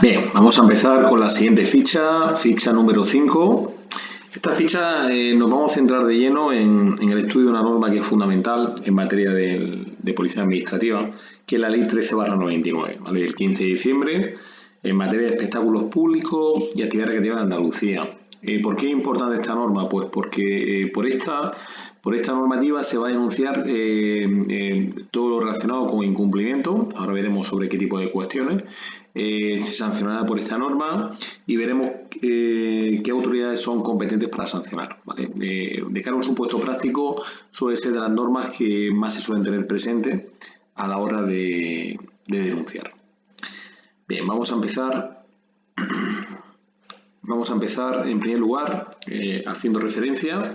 Bien, vamos a empezar con la siguiente ficha número 5. Esta ficha nos vamos a centrar de lleno en el estudio de una norma que es fundamental en materia de policía administrativa, que es la Ley 13/99, ¿vale? El 15 de diciembre, en materia de espectáculos públicos y actividades recreativas de Andalucía. ¿Por qué es importante esta norma? Pues porque por esta normativa se va a denunciar todo lo relacionado con incumplimiento. Ahora veremos sobre qué tipo de cuestiones. Sancionada por esta norma y veremos qué autoridades son competentes para sancionar, ¿vale? De cara a un supuesto práctico, suele ser de las normas que más se suelen tener presentes a la hora de denunciar. Bien, vamos a empezar en primer lugar haciendo referencia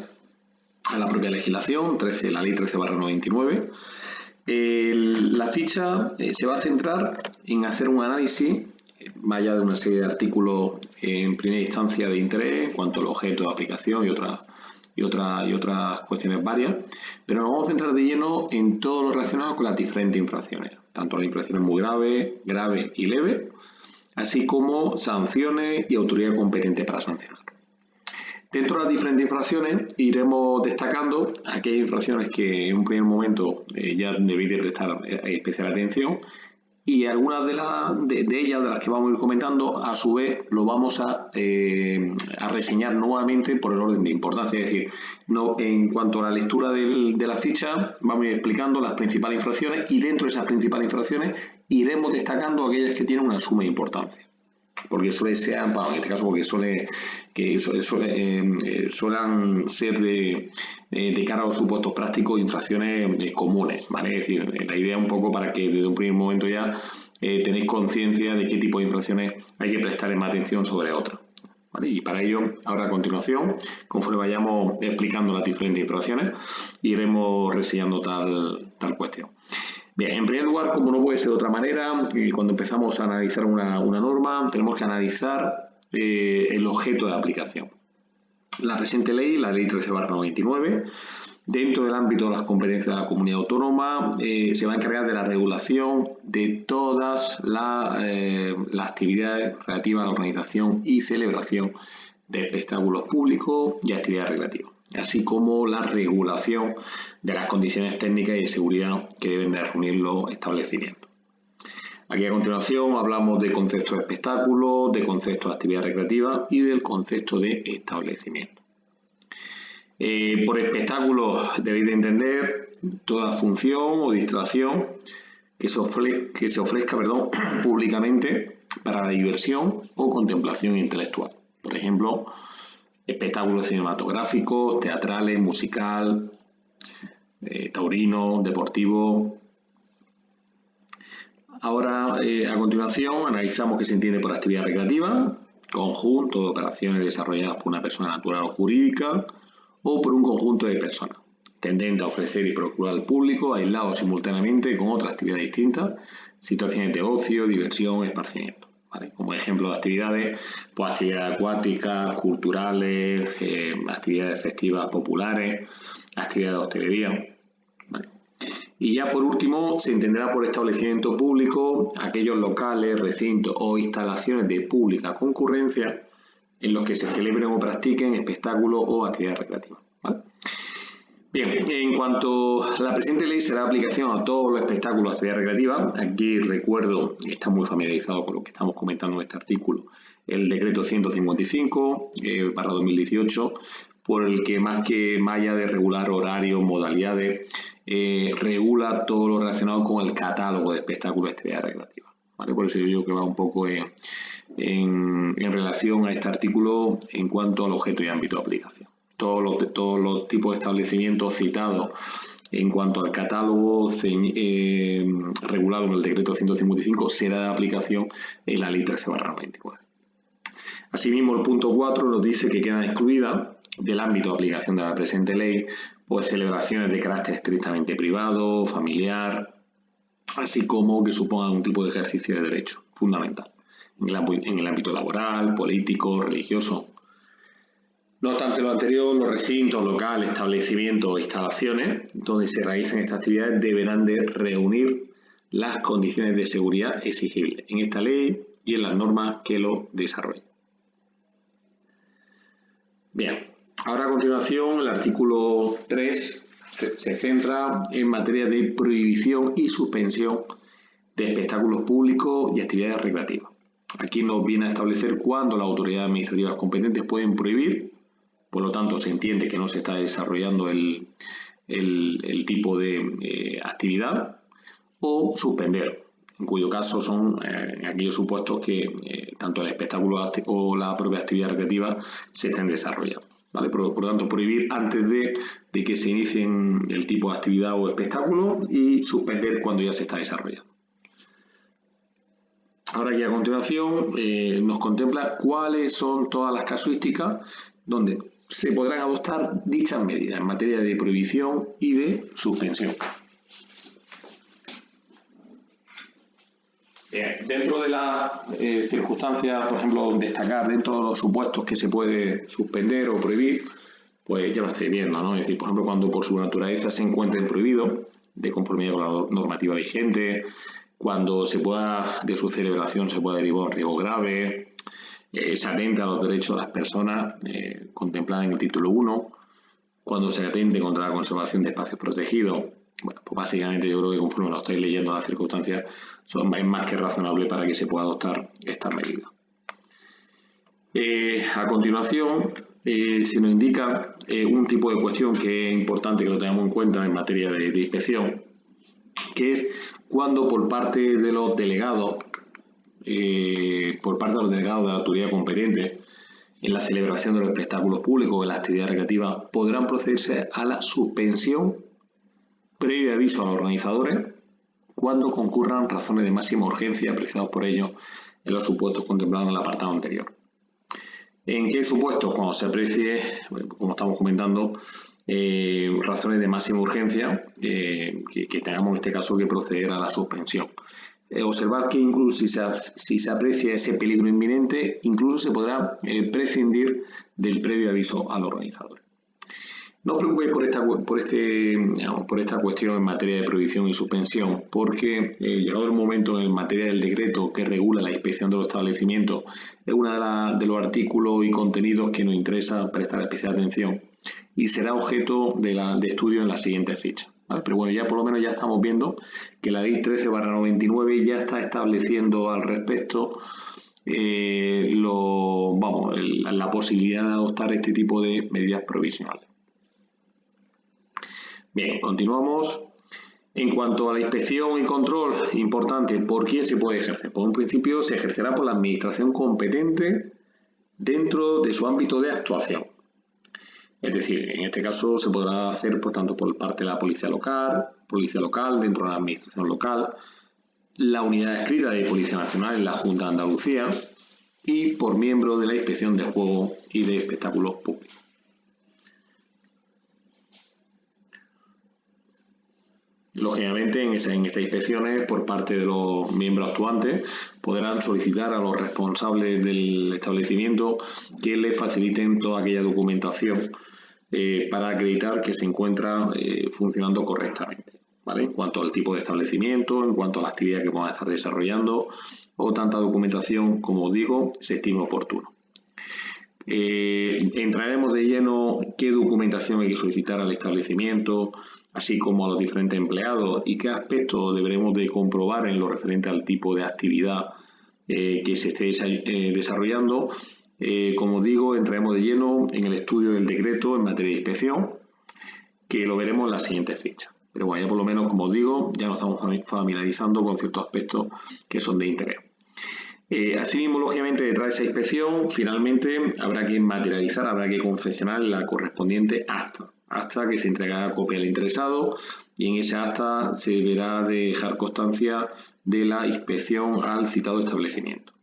a la propia legislación, la Ley 13/99. La ficha se va a centrar en hacer un análisis, más allá de una serie de artículos en primera instancia de interés en cuanto al objeto de aplicación y otras cuestiones varias, pero nos vamos a centrar de lleno en todo lo relacionado con las diferentes infracciones, tanto las infracciones muy graves y leves, así como sanciones y autoridad competente para sancionar. Dentro de las diferentes infracciones iremos destacando aquellas infracciones que en un primer momento ya debéis de prestar especial atención, y algunas de ellas, de las que vamos a ir comentando, a su vez lo vamos a reseñar nuevamente por el orden de importancia. Es decir, en cuanto a la lectura de la ficha, vamos a ir explicando las principales infracciones y dentro de esas principales infracciones iremos destacando aquellas que tienen una suma importancia. Porque suele ser, en este caso, porque suelen ser de cara a los supuestos prácticos infracciones comunes, ¿vale? Es decir, la idea un poco para que desde un primer momento ya tenéis conciencia de qué tipo de infracciones hay que prestarle más atención sobre otras, ¿vale? Y para ello, ahora a continuación, conforme vayamos explicando las diferentes infracciones, iremos reseñando tal cuestión. Bien, en primer lugar, como no puede ser de otra manera, cuando empezamos a analizar una norma, tenemos que analizar el objeto de aplicación. La presente ley, la Ley 13/99, dentro del ámbito de las competencias de la comunidad autónoma, se va a encargar de la regulación de todas las actividades relativas a la organización y celebración de espectáculos públicos y actividades recreativas, así como la regulación de las condiciones técnicas y de seguridad que deben de reunir los establecimientos. Aquí a continuación hablamos de conceptos de espectáculos, de conceptos de actividad recreativa y del concepto de establecimiento. Por espectáculos debéis de entender toda función o distracción que se ofrezca públicamente para la diversión o contemplación intelectual. Por ejemplo, espectáculos cinematográficos, teatrales, musical, taurino, deportivo. Ahora, a continuación, analizamos qué se entiende por actividad recreativa: conjunto de operaciones desarrolladas por una persona natural o jurídica o por un conjunto de personas, tendente a ofrecer y procurar al público, aislados simultáneamente con otras actividades distintas, situaciones de ocio, diversión, esparcimiento. ¿Vale? Como ejemplo de actividades, pues actividades acuáticas, culturales, actividades festivas populares, actividades de hostelería. ¿Vale? Y ya por último, se entenderá por establecimiento público aquellos locales, recintos o instalaciones de pública concurrencia en los que se celebren o practiquen espectáculos o actividades recreativas. ¿Vale? Bien, en cuanto a la presente ley será aplicación a todos los espectáculos de actividad recreativa. Aquí recuerdo, está muy familiarizado con lo que estamos comentando en este artículo, el decreto 155/2018, por el que más allá de regular horarios, modalidades, regula todo lo relacionado con el catálogo de espectáculos de actividad recreativa. ¿Vale? Por eso yo digo que va un poco en relación a este artículo en cuanto al objeto y ámbito de aplicación. Todos los tipos de establecimientos citados en cuanto al catálogo regulado en el decreto 155 será de aplicación en la Ley 13/99. Asimismo, el punto 4 nos dice que quedan excluidas del ámbito de aplicación de la presente ley pues celebraciones de carácter estrictamente privado, familiar, así como que supongan un tipo de ejercicio de derecho fundamental en el ámbito laboral, político, religioso. No obstante lo anterior, los recintos, locales, establecimientos o instalaciones donde se realicen estas actividades deberán de reunir las condiciones de seguridad exigibles en esta ley y en las normas que lo desarrollan. Bien, ahora a continuación el artículo 3 se centra en materia de prohibición y suspensión de espectáculos públicos y actividades recreativas. Aquí nos viene a establecer cuándo las autoridades administrativas competentes pueden prohibir, por lo tanto se entiende que no se está desarrollando el tipo de actividad, o suspender, en cuyo caso son aquellos supuestos que tanto el espectáculo o la propia actividad recreativa se estén desarrollando. ¿Vale? Por lo tanto, prohibir antes de que se inicien el tipo de actividad o espectáculo y suspender cuando ya se está desarrollando. Ahora aquí a continuación nos contempla cuáles son todas las casuísticas donde se podrán adoptar dichas medidas en materia de prohibición y de suspensión. Bien, dentro de las circunstancias, por ejemplo, destacar dentro de los supuestos que se puede suspender o prohibir, pues ya lo estáis viendo, ¿no? Es decir, por ejemplo, cuando por su naturaleza se encuentren prohibidos, de conformidad con la normativa vigente, cuando de su celebración se pueda derivar un riesgo grave, se atenta a los derechos de las personas contempladas en el título 1, cuando se atente contra la conservación de espacios protegidos. Bueno, pues básicamente yo creo que conforme lo estáis leyendo las circunstancias es más que razonable para que se pueda adoptar estas medidas. A continuación se nos indica un tipo de cuestión que es importante que lo tengamos en cuenta en materia de inspección, que es cuando por parte de los delegados de la autoridad competente en la celebración de los espectáculos públicos o en las actividades recreativas podrán procederse a la suspensión previo aviso a los organizadores cuando concurran razones de máxima urgencia apreciados por ellos en los supuestos contemplados en el apartado anterior. ¿En qué supuestos? Cuando se aprecie, como estamos comentando, razones de máxima urgencia que tengamos en este caso que proceder a la suspensión. Observar que incluso si se aprecia ese peligro inminente, incluso se podrá prescindir del previo aviso al organizador. No os preocupéis por esta cuestión en materia de prohibición y suspensión, porque llegado el momento en materia del decreto que regula la inspección de los establecimientos, es uno de los artículos y contenidos que nos interesa prestar especial atención y será objeto de estudio en las siguientes fichas. ¿Vale? Pero bueno, ya por lo menos ya estamos viendo que la ley 13/99 ya está estableciendo al respecto la posibilidad de adoptar este tipo de medidas provisionales. Bien, continuamos. En cuanto a la inspección y control, importante, ¿por quién se puede ejercer? Por un principio se ejercerá por la administración competente dentro de su ámbito de actuación. Es decir, en este caso se podrá hacer tanto por parte de la policía local dentro de la administración local, la unidad adscrita de Policía Nacional en la Junta de Andalucía y por miembro de la Inspección de Juegos y de Espectáculos Públicos. Lógicamente, en estas inspecciones, por parte de los miembros actuantes, podrán solicitar a los responsables del establecimiento que les faciliten toda aquella documentación para acreditar que se encuentra funcionando correctamente, ¿vale? En cuanto al tipo de establecimiento, en cuanto a la actividad que van a estar desarrollando o tanta documentación, como os digo, se estima oportuno. Entraremos de lleno qué documentación hay que solicitar al establecimiento, así como a los diferentes empleados y qué aspectos deberemos de comprobar en lo referente al tipo de actividad que se esté desarrollando. Como os digo, entraremos de lleno en el estudio del decreto en materia de inspección, que lo veremos en las siguientes fichas. Pero bueno, ya por lo menos, como os digo, ya nos estamos familiarizando con ciertos aspectos que son de interés. Asimismo, lógicamente, detrás de esa inspección, finalmente habrá que materializar, habrá que confeccionar la correspondiente acta que se entregará a copia al interesado y en ese acta se deberá dejar constancia de la inspección al citado establecimiento.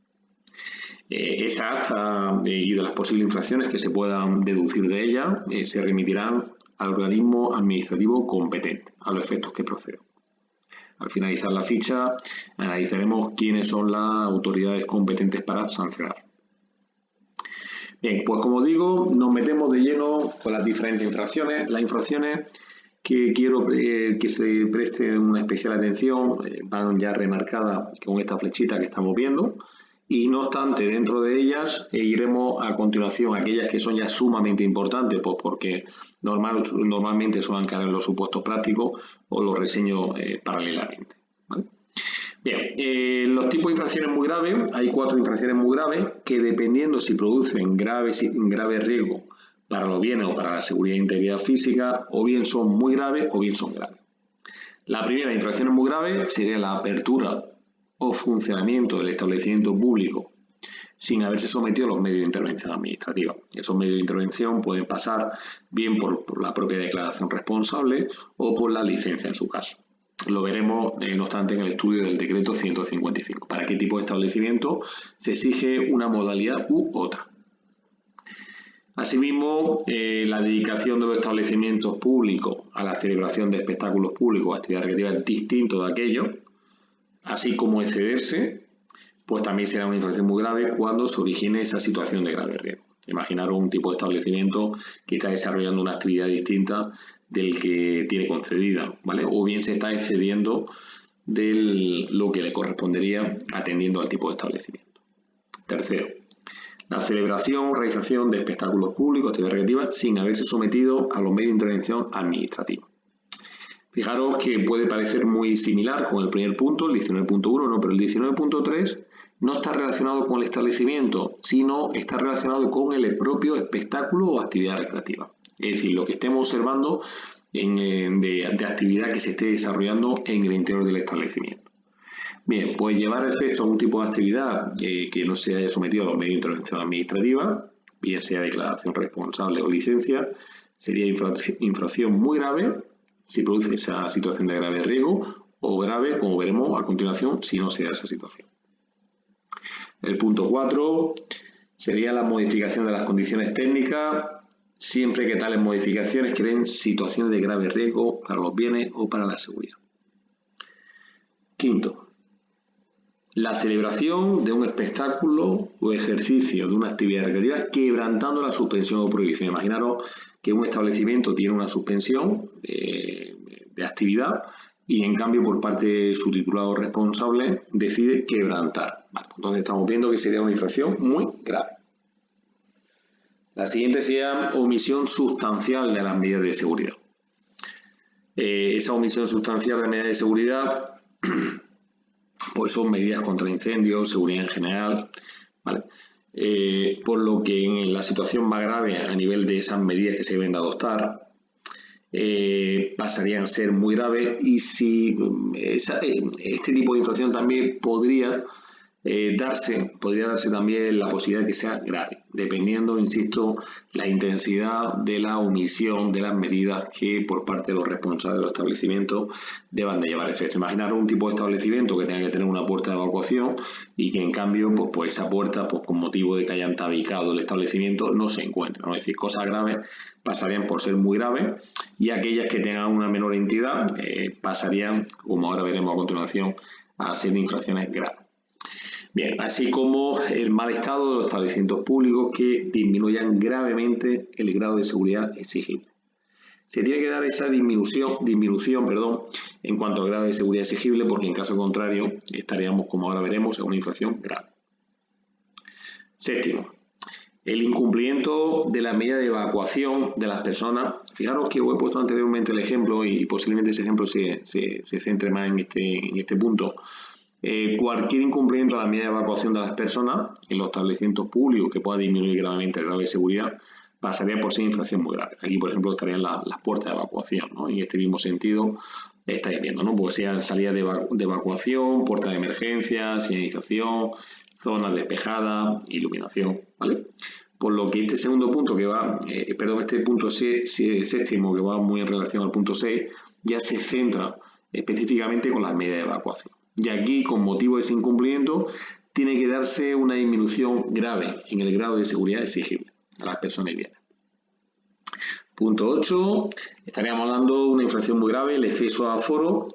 Esa acta y de las posibles infracciones que se puedan deducir de ella se remitirán al organismo administrativo competente, a los efectos que procedan. Al finalizar la ficha, analizaremos quiénes son las autoridades competentes para sancionar. Bien, pues como digo, nos metemos de lleno con las diferentes infracciones. Las infracciones que quiero que se preste una especial atención, van ya remarcadas con esta flechita que estamos viendo, y no obstante, dentro de ellas iremos a continuación aquellas que son ya sumamente importantes, pues porque normalmente suelen caer en los supuestos prácticos o los reseño paralelamente, ¿vale? Bien, los tipos de infracciones muy graves, hay 4 infracciones muy graves que dependiendo si producen grave riesgo para los bienes o para la seguridad e integridad física, o bien son muy graves o bien son graves. La primera infracción muy grave sería la apertura o funcionamiento del establecimiento público sin haberse sometido a los medios de intervención administrativa. Esos medios de intervención pueden pasar bien por la propia declaración responsable o por la licencia en su caso. Lo veremos, no obstante, en el estudio del decreto 155. Para qué tipo de establecimiento se exige una modalidad u otra. Asimismo, la dedicación de los establecimientos públicos a la celebración de espectáculos públicos o actividades recreativas distintos de aquellos, así como excederse, pues también será una infracción muy grave cuando se origine esa situación de grave riesgo. Imaginaros un tipo de establecimiento que está desarrollando una actividad distinta del que tiene concedida, ¿vale? O bien se está excediendo de lo que le correspondería atendiendo al tipo de establecimiento. Tercero, la celebración o realización de espectáculos públicos, actividades recreativas, sin haberse sometido a los medios de intervención administrativa. Fijaros que puede parecer muy similar con el primer punto, el 19.1, no, pero el 19.3 no está relacionado con el establecimiento, sino está relacionado con el propio espectáculo o actividad recreativa. Es decir, lo que estemos observando de actividad que se esté desarrollando en el interior del establecimiento. Bien, pues llevar a efecto algún tipo de actividad que no se haya sometido a los medios de intervención administrativa, bien sea declaración responsable o licencia, sería infracción muy grave si produce esa situación de grave riesgo o grave, como veremos a continuación, si no se da esa situación. El punto 4 sería la modificación de las condiciones técnicas siempre que tales modificaciones creen situaciones de grave riesgo para los bienes o para la seguridad. Quinto, la celebración de un espectáculo o ejercicio de una actividad recreativa quebrantando la suspensión o prohibición. Imaginaros que un establecimiento tiene una suspensión de actividad y en cambio por parte de su titulado responsable decide quebrantar. Vale, pues entonces estamos viendo que sería una infracción muy grave. La siguiente sería omisión sustancial de las medidas de seguridad. Esa omisión sustancial de medidas de seguridad pues son medidas contra incendios, seguridad en general, ¿vale? Por lo que en la situación más grave a nivel de esas medidas que se deben de adoptar pasarían a ser muy graves y si este tipo de infracción también podría darse también la posibilidad de que sea grave, dependiendo, insisto, la intensidad de la omisión de las medidas que por parte de los responsables de los establecimientos deban de llevar efecto. Imaginar un tipo de establecimiento que tenga que tener una puerta de evacuación y que en cambio pues esa puerta, pues con motivo de que hayan tabicado el establecimiento, no se encuentre, ¿no? Es decir, cosas graves pasarían por ser muy graves y aquellas que tengan una menor entidad pasarían, como ahora veremos a continuación, a ser infracciones graves. Bien, así como el mal estado de los establecimientos públicos que disminuyan gravemente el grado de seguridad exigible. Se tiene que dar esa disminución, en cuanto al grado de seguridad exigible, porque en caso contrario estaríamos, como ahora veremos, en una infracción grave. Séptimo, el incumplimiento de la medida de evacuación de las personas. Fijaros que os he puesto anteriormente el ejemplo y posiblemente ese ejemplo se centre más en este punto. Cualquier incumplimiento de la medida de evacuación de las personas en los establecimientos públicos que pueda disminuir gravemente el grado de seguridad pasaría por ser infracción muy grave. Aquí, por ejemplo, estarían las puertas de evacuación, ¿no? En este mismo sentido estáis viendo, ¿no? Pues sean salidas de evacuación, puertas de emergencia, señalización, zonas despejadas, iluminación, ¿vale? Por lo que este segundo punto que va, este punto séptimo que va muy en relación al punto 6, ya se centra específicamente con las medidas de evacuación. Y aquí, con motivo de ese incumplimiento, tiene que darse una disminución grave en el grado de seguridad exigible a las personas y bienes. Punto 8, estaríamos hablando de una infracción muy grave, el exceso de aforo,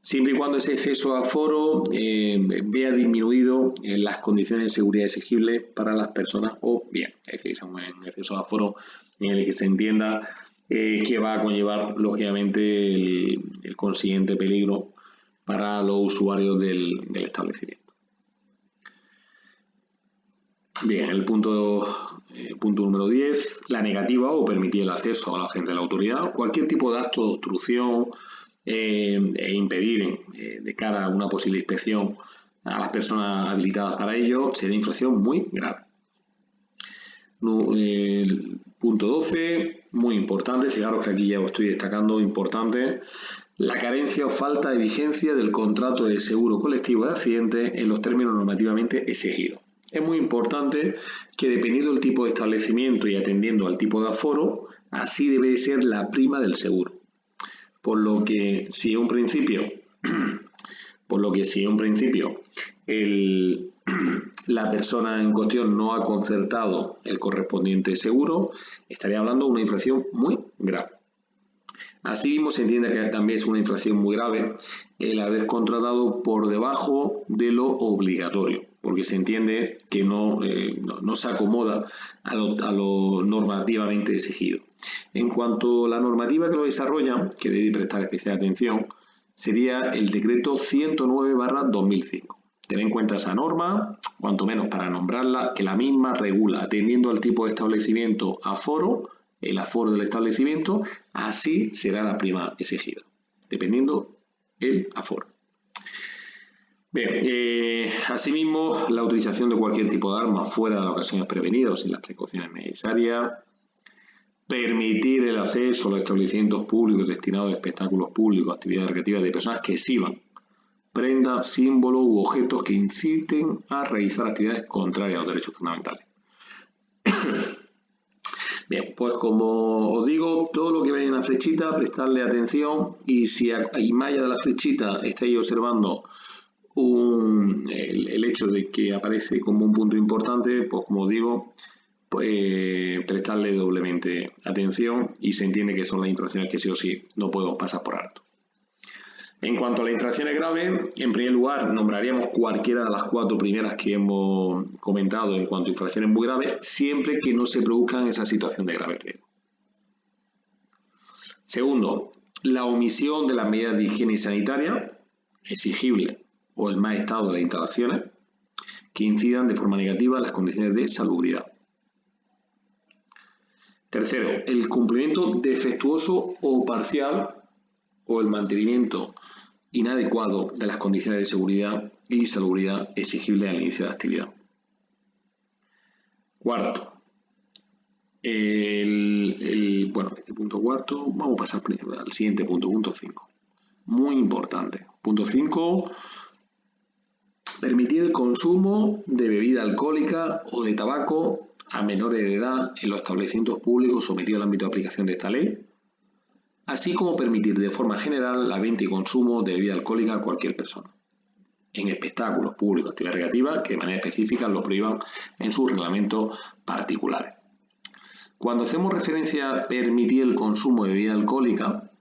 siempre y cuando ese exceso de aforo vea disminuido las condiciones de seguridad exigibles para las personas o bienes. Es decir, es un exceso de aforo en el que se entienda que va a conllevar, lógicamente, el consiguiente peligro para los usuarios del establecimiento. Bien, el punto número 10, la negativa o permitir el acceso a la agente de la autoridad. Cualquier tipo de acto de obstrucción e impedir de cara a una posible inspección a las personas habilitadas para ello sería infracción muy grave. El punto 12, muy importante, fijaros que aquí ya os estoy destacando, importante, la carencia o falta de vigencia del contrato de seguro colectivo de accidentes en los términos normativamente exigidos. Es muy importante que dependiendo del tipo de establecimiento y atendiendo al tipo de aforo, así debe ser la prima del seguro. Por lo que si en un principio, la persona en cuestión no ha concertado el correspondiente seguro, estaría hablando de una infracción muy grave. Asimismo, se entiende que también es una infracción muy grave el haber contratado por debajo de lo obligatorio, porque se entiende que no se acomoda a lo normativamente exigido. En cuanto a la normativa que lo desarrolla, que debe prestar especial atención, sería el decreto 109/2005. Ten en cuenta esa norma, cuanto menos para nombrarla, que la misma regula, atendiendo al tipo de establecimiento aforo, el aforo del establecimiento, así será la prima exigida, dependiendo el aforo. Bien, asimismo, la utilización de cualquier tipo de arma fuera de las ocasiones prevenidas o sin las precauciones necesarias, permitir el acceso a los establecimientos públicos destinados a espectáculos públicos, actividades recreativas de personas que exhiban prendas, símbolos u objetos que inciten a realizar actividades contrarias a los derechos fundamentales. Bien, pues como os digo, todo lo que veis en la flechita, prestarle atención y si hay malla de la flechita estáis observando el hecho de que aparece como un punto importante, pues como os digo, pues prestarle doblemente atención y se entiende que son las infracciones que sí o sí no podemos pasar por alto. En cuanto a las infracciones graves, en primer lugar nombraríamos cualquiera de las 4 primeras que hemos comentado en cuanto a infracciones muy graves, siempre que no se produzcan esa situación de grave riesgo. Segundo, la omisión de las medidas de higiene sanitaria exigibles o el mal estado de las instalaciones que incidan de forma negativa en las condiciones de salubridad. Tercero, el cumplimiento defectuoso o parcial o el mantenimiento inadecuado de las condiciones de seguridad y salubridad exigibles al inicio de la actividad. Cuarto, este punto cuarto, vamos a pasar al siguiente punto, punto 5. Muy importante. Punto 5, permitir el consumo de bebida alcohólica o de tabaco a menores de edad en los establecimientos públicos sometidos al ámbito de aplicación de esta ley, así como permitir de forma general la venta y consumo de bebida alcohólica a cualquier persona, en espectáculos públicos, actividades recreativas que de manera específica lo prohíban en sus reglamentos particulares. Cuando hacemos referencia a permitir el consumo de bebida alcohólica,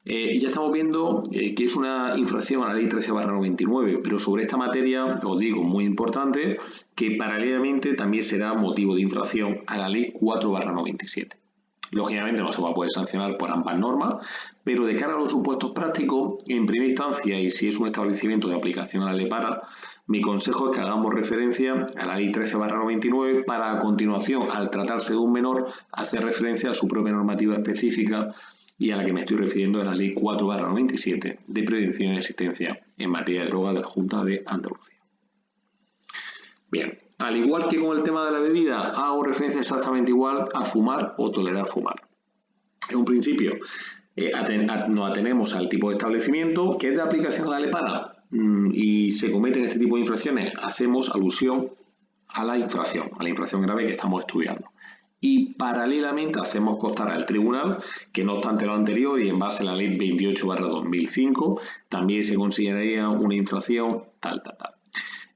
ya estamos viendo que es una infracción a la ley 13/99, pero sobre esta materia os digo, muy importante, que paralelamente también será motivo de infracción a la ley 4/97. Lógicamente no se va a poder sancionar por ambas normas, pero de cara a los supuestos prácticos, en primera instancia, y si es un establecimiento de aplicación a la ley para, mi consejo es que hagamos referencia a la ley 13/99 para a continuación, al tratarse de un menor, hacer referencia a su propia normativa específica y a la que me estoy refiriendo en la ley 4/97 de prevención y asistencia en materia de drogas de la Junta de Andalucía. Bien, al igual que con el tema de la bebida, hago referencia exactamente igual a fumar o tolerar fumar. En un principio, nos atenemos al tipo de establecimiento que es de aplicación a la ley para y se cometen este tipo de infracciones, hacemos alusión a la infracción grave que estamos estudiando. Y paralelamente hacemos constar al tribunal que no obstante lo anterior y en base a la ley 28/2005 también se consideraría una infracción tal.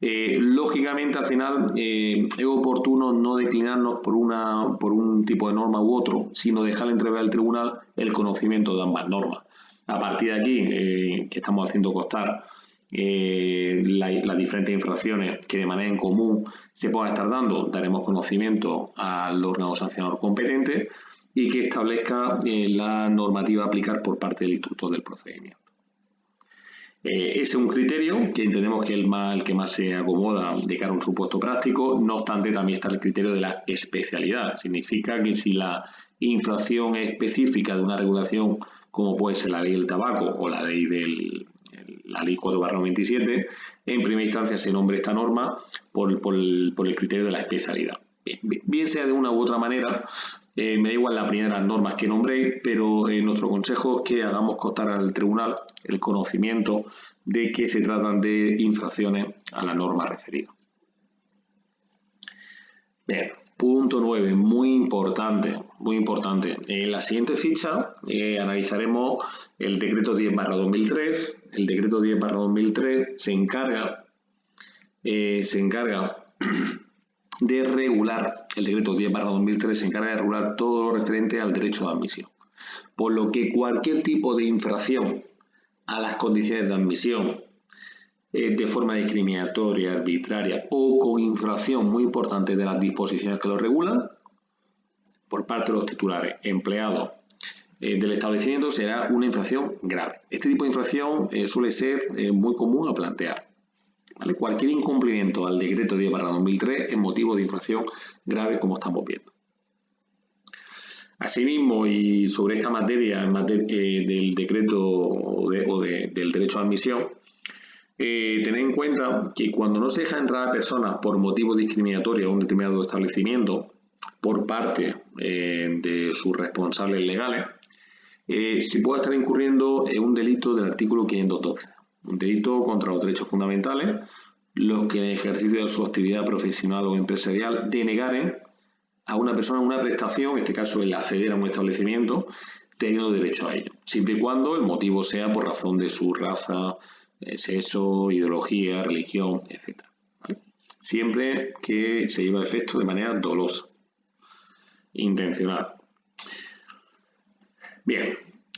Lógicamente al final es oportuno no declinarnos por un tipo de norma u otro, sino dejar entrever al tribunal el conocimiento de ambas normas. A partir de aquí, que estamos haciendo constar las diferentes infracciones que de manera en común se puedan estar dando, daremos conocimiento al órgano sancionador competente y que establezca la normativa a aplicar por parte del instructor del procedimiento. Ese es un criterio que entendemos que es el que más se acomoda de cara a un supuesto práctico. No obstante, también está el criterio de la especialidad. Significa que si la infracción es específica de una regulación, como puede ser la ley del tabaco o la ley 4/97, en primera instancia se nombre esta norma por el criterio de la especialidad. Bien sea de una u otra manera, me da igual las primeras normas que nombré, pero nuestro consejo es que hagamos constar al tribunal el conocimiento de que se tratan de infracciones a la norma referida. Bien, punto 9, muy importante, muy importante. En la siguiente ficha analizaremos el decreto 10/2003. El decreto 10/2003 se encarga de regular, el decreto 10/2003 se encarga de regular todo lo referente al derecho de admisión. Por lo que cualquier tipo de infracción a las condiciones de admisión de forma discriminatoria, arbitraria o con infracción muy importante de las disposiciones que lo regulan, por parte de los titulares empleados del establecimiento, será una infracción grave. Este tipo de infracción suele ser muy común a plantear. ¿Vale? Cualquier incumplimiento al decreto 10/2003 es motivo de infracción grave, como estamos viendo. Asimismo, y sobre esta materia, del decreto del derecho a admisión, tened en cuenta que cuando no se deja entrar a personas por motivos discriminatorios a un determinado establecimiento por parte de sus responsables legales, se puede estar incurriendo en un delito del artículo 512, un delito contra los derechos fundamentales, los que en el ejercicio de su actividad profesional o empresarial denegaren a una persona una prestación, en este caso el acceder a un establecimiento, teniendo derecho a ello, siempre y cuando el motivo sea por razón de su raza, sexo, ideología, religión, etc. ¿Vale? Siempre que se lleve a efecto de manera dolosa, intencional. Bien,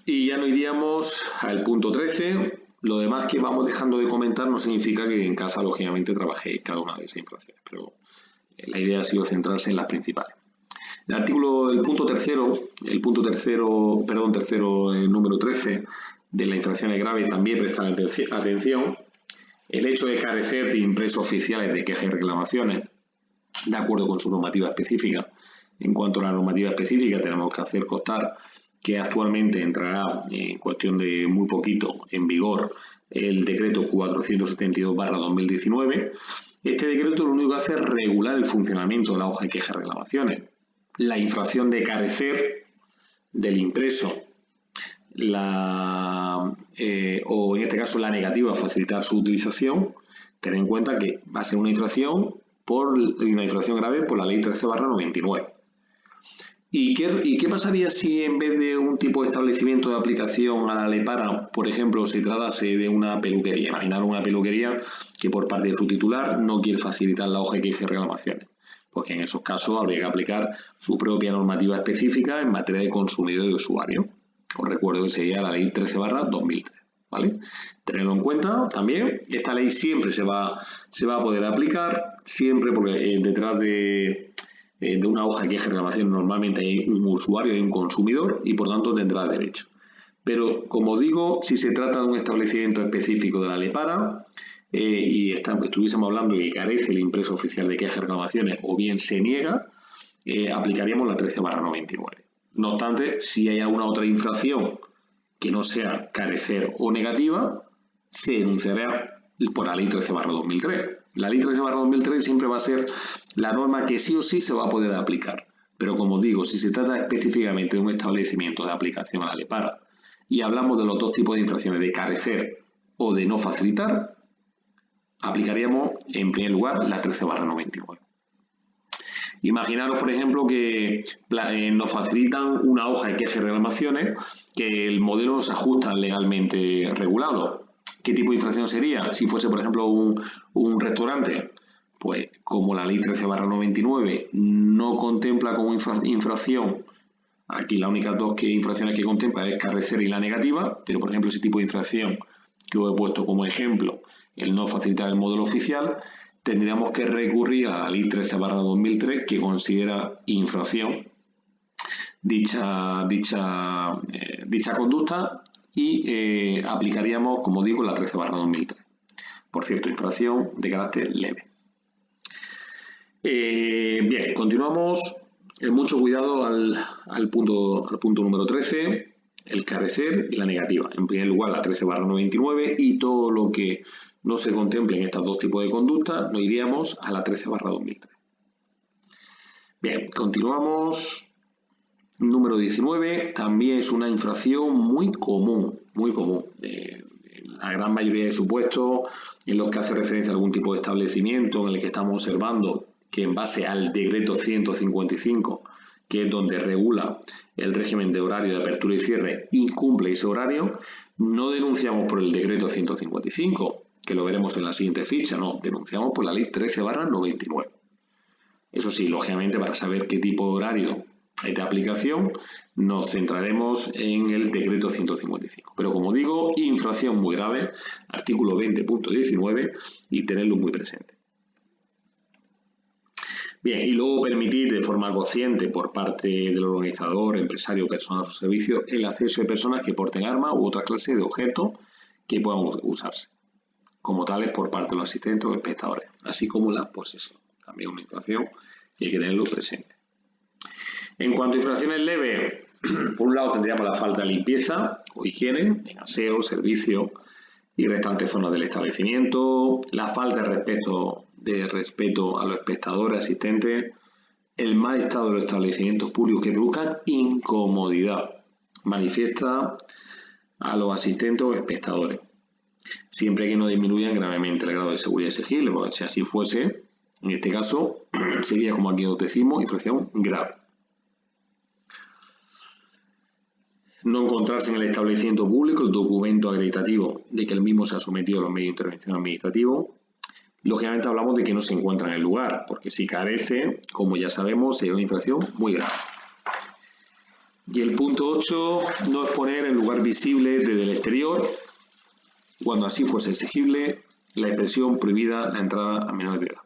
y ya nos iríamos al punto 13. Lo demás que vamos dejando de comentar no significa que en casa, lógicamente, trabajéis cada una de esas infracciones, pero la idea ha sido centrarse en las principales. El punto tercero, número 13, de las infracciones graves, también presta atención. El hecho de carecer de impresos oficiales de quejas y reclamaciones, de acuerdo con su normativa específica. En cuanto a la normativa específica, tenemos que hacer constar que actualmente entrará en cuestión de muy poquito en vigor el decreto 472/2019. Este decreto lo único que hace es regular el funcionamiento de la hoja de quejas y reclamaciones. La infracción de carecer del impreso, o en este caso la negativa a facilitar su utilización, ten en cuenta que va a ser una infracción grave por la ley 13/99. ¿Y qué pasaría si en vez de un tipo de establecimiento de aplicación a la LEPARA, por ejemplo, se tratase de una peluquería? Imaginar una peluquería que por parte de su titular no quiere facilitar la hoja de quejas y reclamaciones. Porque en esos casos habría que aplicar su propia normativa específica en materia de consumidor y de usuario. Os recuerdo que sería la ley 13/2003. ¿Vale? Tenerlo en cuenta también. Esta ley siempre se va a poder aplicar, siempre, porque detrás de una hoja de quejas y reclamación normalmente hay un usuario y un consumidor y por tanto tendrá derecho. Pero como digo, si se trata de un establecimiento específico de la LEPARA y estuviésemos hablando de que carece el impreso oficial de quejas y reclamaciones o bien se niega, aplicaríamos la 13/99. No obstante, si hay alguna otra infracción que no sea carecer o negativa, se denunciará por la ley 13/2003. La ley 13/2003 siempre va a ser la norma que sí o sí se va a poder aplicar. Pero como digo, si se trata específicamente de un establecimiento de aplicación a la LEPARA y hablamos de los dos tipos de infracciones, de carecer o de no facilitar, aplicaríamos en primer lugar la 13/99. Imaginaros, por ejemplo, que nos facilitan una hoja de quejas y reclamaciones que el modelo no se ajusta legalmente regulado. ¿Qué tipo de infracción sería? Si fuese, por ejemplo, un restaurante, pues como la ley 13/99 no contempla como infracción, aquí las únicas dos infracciones que contempla es carecer y la negativa, pero por ejemplo ese tipo de infracción que os he puesto como ejemplo, el no facilitar el modelo oficial, tendríamos que recurrir a la ley 13/2003 que considera infracción dicha conducta y aplicaríamos, como digo, la 13/2003. Por cierto, infracción de carácter leve. Bien, continuamos. Mucho cuidado al punto número 13, el carecer y la negativa. En primer lugar, la 13/99 y todo lo que no se contemple en estos dos tipos de conducta, nos iríamos a la 13/2003. Bien, continuamos. Número 19, también es una infracción muy común. La gran mayoría de supuestos en los que hace referencia a algún tipo de establecimiento en el que estamos observando que en base al decreto 155, que es donde regula el régimen de horario de apertura y cierre, incumple ese horario, no denunciamos por el decreto 155, que lo veremos en la siguiente ficha, no, denunciamos por la ley 13/99. Eso sí, lógicamente, para saber qué tipo de horario es de aplicación, nos centraremos en el decreto 155. Pero como digo, infracción muy grave, artículo 20.19, y tenerlo muy presente. Bien, y luego permitir de forma consciente por parte del organizador, empresario, personal o servicio, el acceso de personas que porten armas u otra clase de objetos que puedan usarse, como tales por parte de los asistentes o espectadores, así como la posesión. También una infracción que hay que tenerlo presente. En cuanto a infracciones leves, por un lado tendríamos la falta de limpieza o higiene en aseo, servicio y restantes zonas del establecimiento, la falta de respeto a los espectadores, asistentes, el mal estado de los establecimientos públicos que produzcan incomodidad manifiesta a los asistentes o espectadores, siempre que no disminuyan gravemente el grado de seguridad exigible, porque si así fuese, en este caso sería, como aquí os decimos, infracción grave. No encontrarse en el establecimiento público el documento acreditativo de que el mismo se ha sometido a los medios de intervención administrativa. Lógicamente hablamos de que no se encuentra en el lugar, porque si carece, como ya sabemos, sería una infracción muy grave. Y el punto 8, no exponer en lugar visible desde el exterior, cuando así fuese exigible, la expresión prohibida la entrada a menores de edad.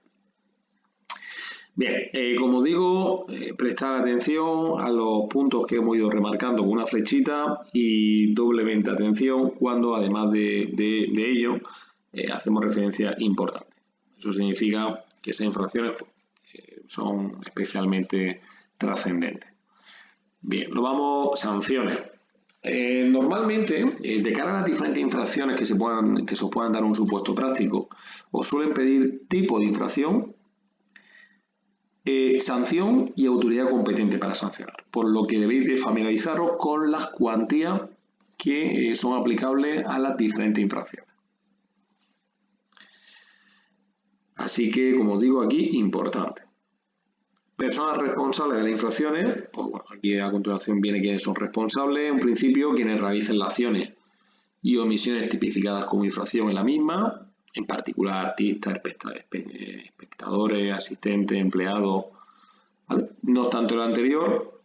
Bien, como digo, prestar atención a los puntos que hemos ido remarcando con una flechita y doblemente atención cuando, además de ello, hacemos referencia importante. Eso significa que esas infracciones son especialmente trascendentes. Bien, nos vamos a sanciones. Normalmente, de cara a las diferentes infracciones que se os puedan dar un supuesto práctico, os suelen pedir tipo de infracción, sanción y autoridad competente para sancionar, por lo que debéis de familiarizaros con las cuantías que son aplicables a las diferentes infracciones. Así que, como os digo aquí, importante. Personas responsables de las infracciones, pues bueno, aquí a continuación viene quiénes son responsables, en principio quienes realicen las acciones y omisiones tipificadas como infracción en la misma, en particular artistas, espectadores, asistentes, empleados, ¿vale? No obstante lo anterior,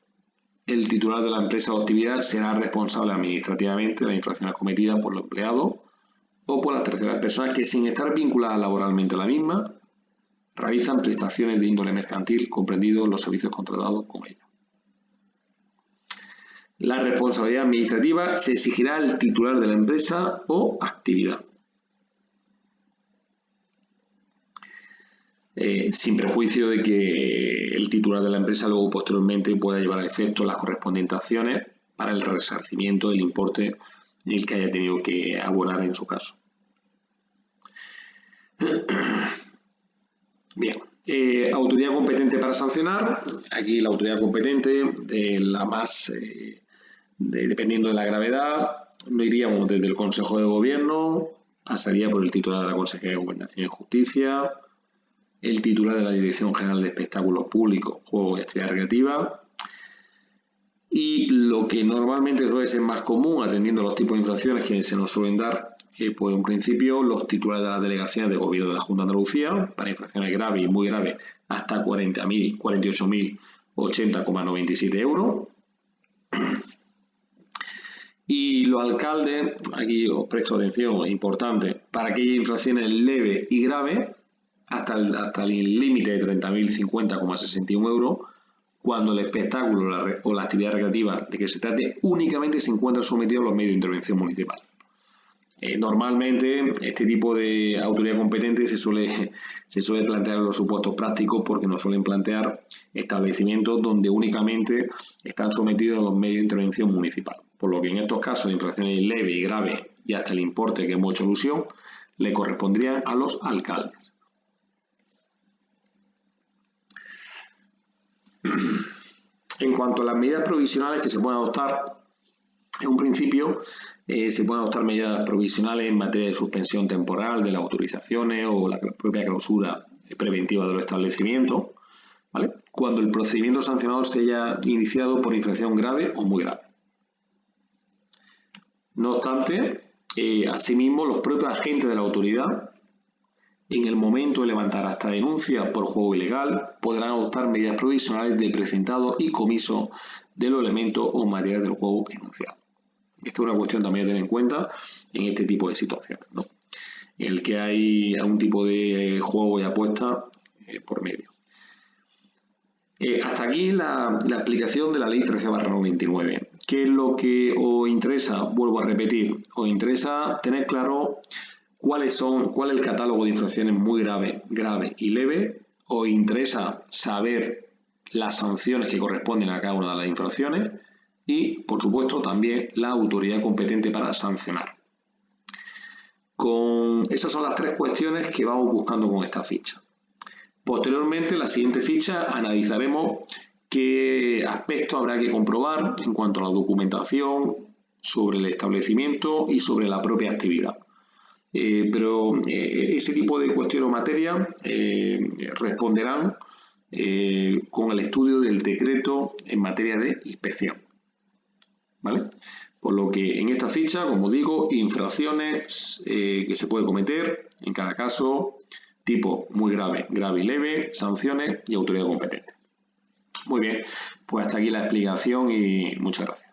el titular de la empresa o actividad será responsable administrativamente de las infracciones cometidas por los empleados o por las terceras personas que, sin estar vinculadas laboralmente a la misma, realizan prestaciones de índole mercantil comprendidos los servicios contratados con ella. La responsabilidad administrativa se exigirá al titular de la empresa o actividad, sin perjuicio de que el titular de la empresa luego posteriormente pueda llevar a efecto las correspondientes acciones para el resarcimiento del importe en el que haya tenido que abonar en su caso. Bien, autoridad competente para sancionar. Aquí la autoridad competente, dependiendo de la gravedad, no iríamos desde el Consejo de Gobierno, pasaría por el titular de la Consejería de Gobernación y Justicia, el titular de la Dirección General de Espectáculos Públicos, Juegos y Actividades Recreativas, y lo que normalmente suele ser más común, atendiendo a los tipos de infracciones que se nos suelen dar, pues en principio los titulares de las delegaciones de gobierno de la Junta de Andalucía, para infracciones graves y muy graves, hasta 48.080,97 euros. Y los alcaldes, aquí os presto atención, es importante, para aquellas infracciones leves y graves, hasta el límite de 30.050,61 euros, cuando el espectáculo o la actividad recreativa de que se trate únicamente se encuentra sometido a los medios de intervención municipal. Normalmente este tipo de autoridad competente se suele plantear en los supuestos prácticos porque nos suelen plantear establecimientos donde únicamente están sometidos a los medios de intervención municipal. Por lo que en estos casos de infracciones leves y graves y hasta el importe que hemos hecho alusión, le corresponderían a los alcaldes. En cuanto a las medidas provisionales que se pueden adoptar, en un principio se pueden adoptar medidas provisionales en materia de suspensión temporal de las autorizaciones o la propia clausura preventiva de los establecimientos, ¿vale? Cuando el procedimiento sancionador se haya iniciado por infracción grave o muy grave. No obstante, asimismo, los propios agentes de la autoridad, en el momento de levantar hasta denuncia por juego ilegal, podrán adoptar medidas provisionales de precintado y comiso de los elementos o materiales del juego enunciado. Esta es una cuestión también a tener en cuenta en este tipo de situaciones, ¿no? En el que hay algún tipo de juego y apuesta por medio. Hasta aquí la explicación de la ley 13/99. ¿Qué es lo que os interesa? Vuelvo a repetir, os interesa tener claro cuál es el catálogo de infracciones muy grave y leve. Os interesa saber las sanciones que corresponden a cada una de las infracciones y, por supuesto, también la autoridad competente para sancionar. Esas son las tres cuestiones que vamos buscando con esta ficha. Posteriormente, en la siguiente ficha, analizaremos qué aspectos habrá que comprobar en cuanto a la documentación sobre el establecimiento y sobre la propia actividad. Pero ese tipo de cuestiones o materia responderán con el estudio del decreto en materia de inspección, ¿vale? Por lo que en esta ficha, como digo, infracciones que se puede cometer en cada caso, tipo muy grave, grave y leve, sanciones y autoridad competente. Muy bien, pues hasta aquí la explicación y muchas gracias.